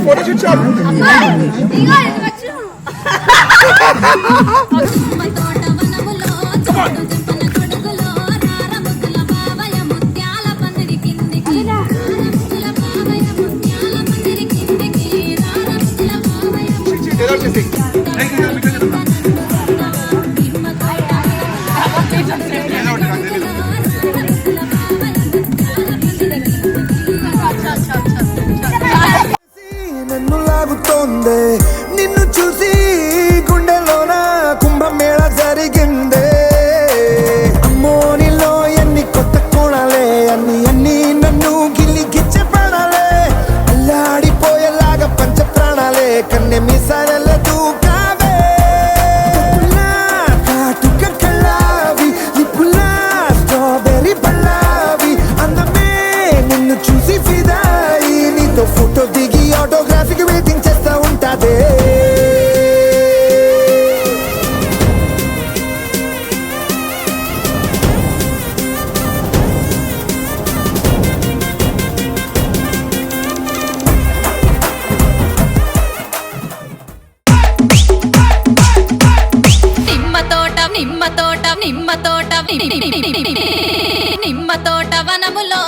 Photoshoot shot నిన్ను చూసి గుండెలోన కుంభమేళ జరిగిందే అమ్మో నీలో ఎన్ని కొత్త కోణాలే అన్ని నన్ను గిల్లి గిచ్చే ప్రాణాలే అల్లాడిపోయేలాగా పంచ ప్రాణాలే కన్నె మీసాల దూకావే కాటుక కళ్ళావి లిప్పులా స్ట్రాబెర్రీ పళ్ళావి అందమే నిన్ను చూసి ఫిదాయి నీతో ఫోటో దిగి ఆటోగ్రాఫీకి వెయిటింగ్ చేస్తా ఉంటాదే నిమ్మ తోట వనములో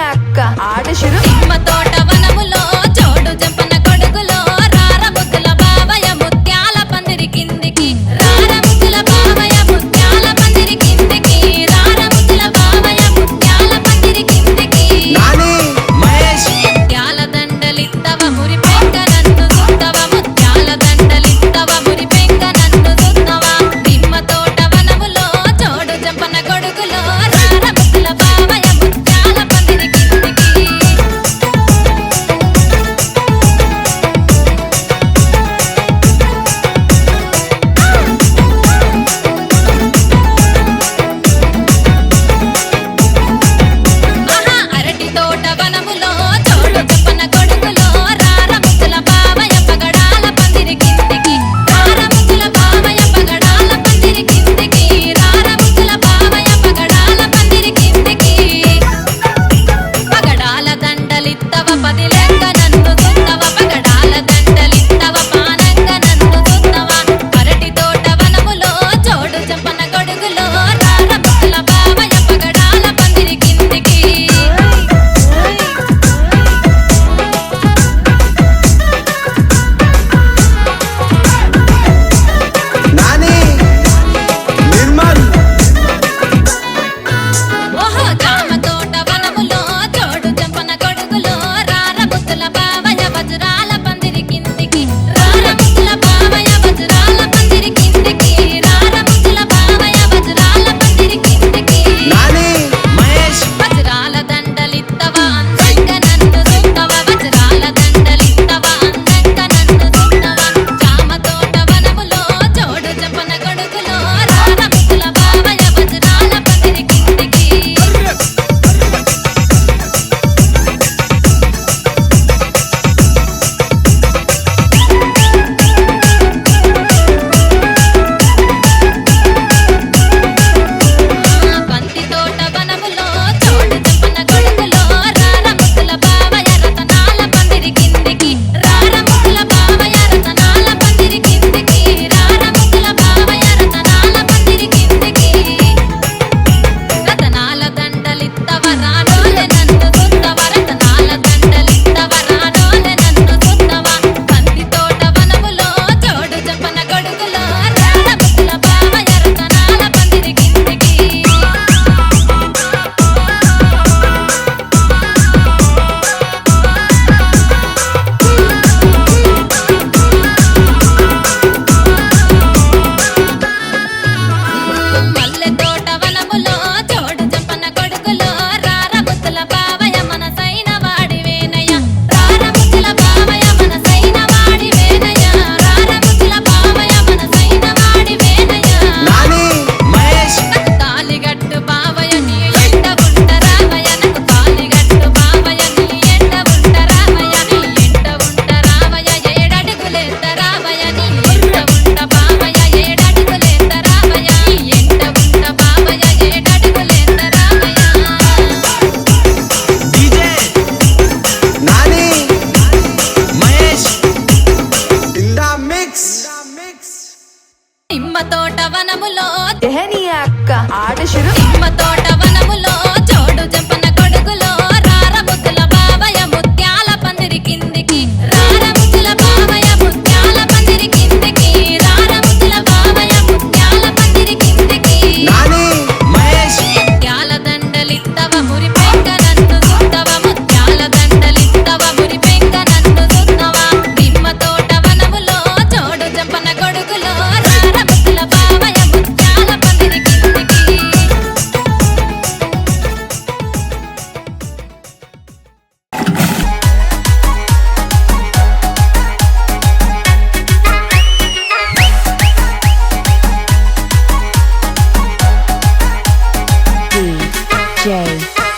అక్క ఆట శురు నిమ్మ తోట వనములో జోడు జంపన కొడుకులో రార ముద్దుల బావయ ముత్యాల పందిరి కిందికి రార ముద్దుల బావయ ముత్యాల పందిరి కిందికి రార ముద్దుల బావయ ముత్యాల పందిరి కిందికి ముత్యాల దండలిత్తవ మురి పెంక నన్ను సుత్తవ ముత్యాల దండలిత్తవ మురి పెంక నన్ను సుత్తవ నిమ్మ తోట వనములో జోడు జంపన కొడుకులో రార ముద్దుల బావయ ముత్యాల పందిరి కిందికి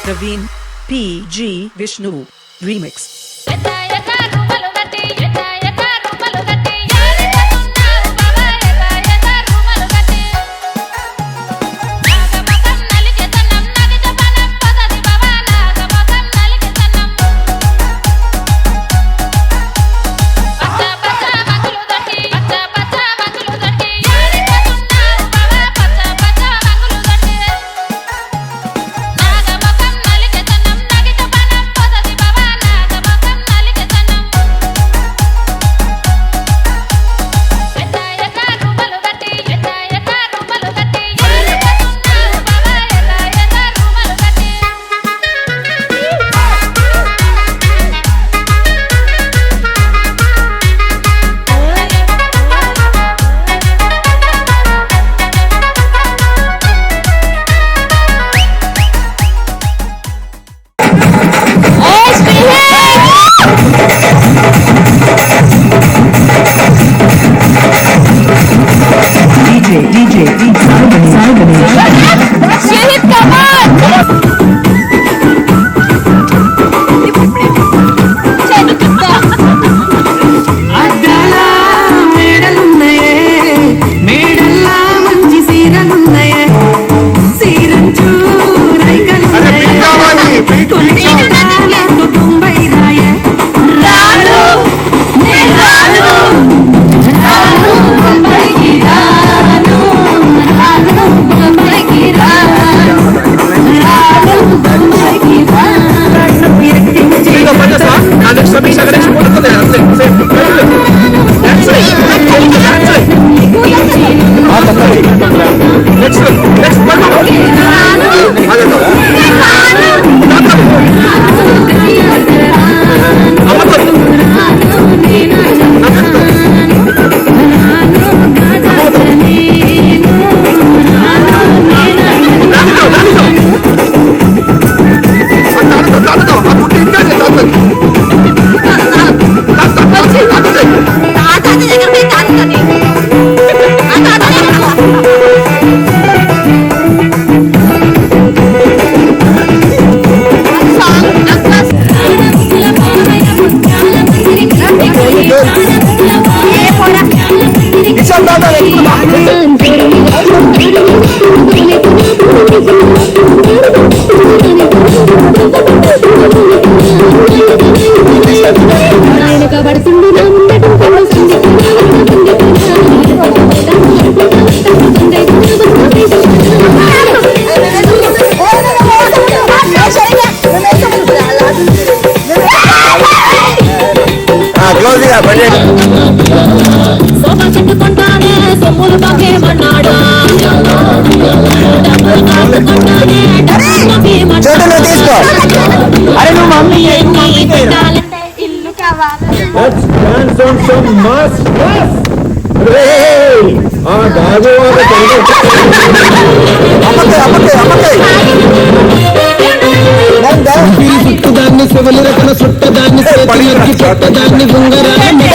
Praveen PG Vishnu Remix. ఎత్త ఎత్త రూపలు గట్టి ఎత్త ఎత్త రూపలు గట్టి యారికతున్నావు బావా ఎత్త ఎత్త రూపలు గట్టి నాగమకం నలికెతనం నగితపనం పదది బావా నాగమకం నలికెతనం పచ్చ పచ్చ వంగులు గట్టి పచ్చ పచ్చ వంగులు గట్టి యారికతున్నావు బావా పచ్చ పచ్చ వంగులు గట్టి నాగమకం నలికెతనం నగితపనం పదది బావా నాగమకం నలికెతనం ఎత్త ఎత్త రూపలు గట్టి ఎత్త ఎత్త రూపలు గట్టి యారికతున్నావు బావా ఎత్త ఎత్త రూపలు గట్టి అద్దాల మేడలున్నాయే మేడల్లా మంచి సీరలున్నాయే సీరంచు రైకలున్నాయే కొలిచాలకు తొంభై రాయే రాను నేను రాను రాను బొంబాయికి రాను రాను బొంబాయికి రాను రాను బొంబాయికి రాను సోఫా చెట్టు కొంటానే సొమ్ములు బాకేమన్నాడు డబ్బులు కాసుకుంటానే డబ్బులు బాకేమన్నాడు అరే నువ్వు మమ్మీ ఇల్లు కావాలి Let's dance on some mass class. Hey! గాజు దాన్ని శివలి రకన సుట్టదాన్ని చేతులకి చుట్టదాన్ని ఉంగరాన్ని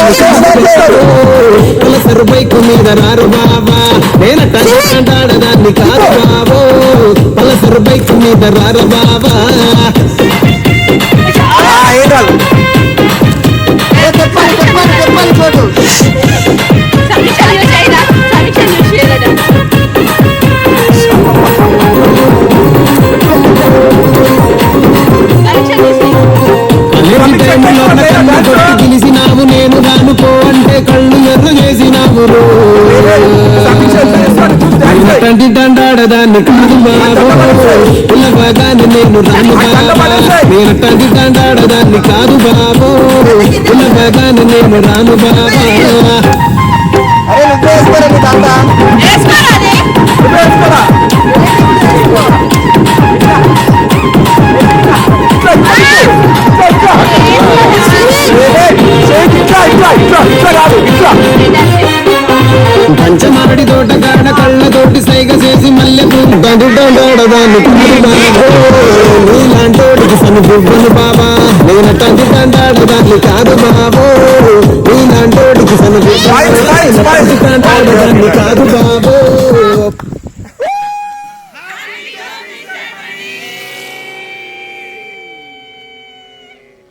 సరుబైకు మీద రారు బాబా నేను టాడదాన్ని కాదు బాబో పలసరు బైకు మీద రారు బాబా గెలిసినావు నేను రానుకో అంటే కళ్ళు ఎర్ర చేసినావు తండ్రి దండాడదాన్ని కాదు బాబో ఉల్లగానే నేను రాను బాబా నేను తండ్రి దండాడదాన్ని కాదు బాబో ఉల్లగానే నేను రాను బాబా పంచమాడి తోటగాడ కళ్ళతోటి సైగ చేసి మల్లె దండాడదాన్ని నీలాంటోడికి సను బువ్వను బాబా నేను తండ్రి దండాడదాన్ని కాదు బాబో నీలాంటోడికి సను బువ్వను తండ్రి దండాడదాన్ని కాదు బాబో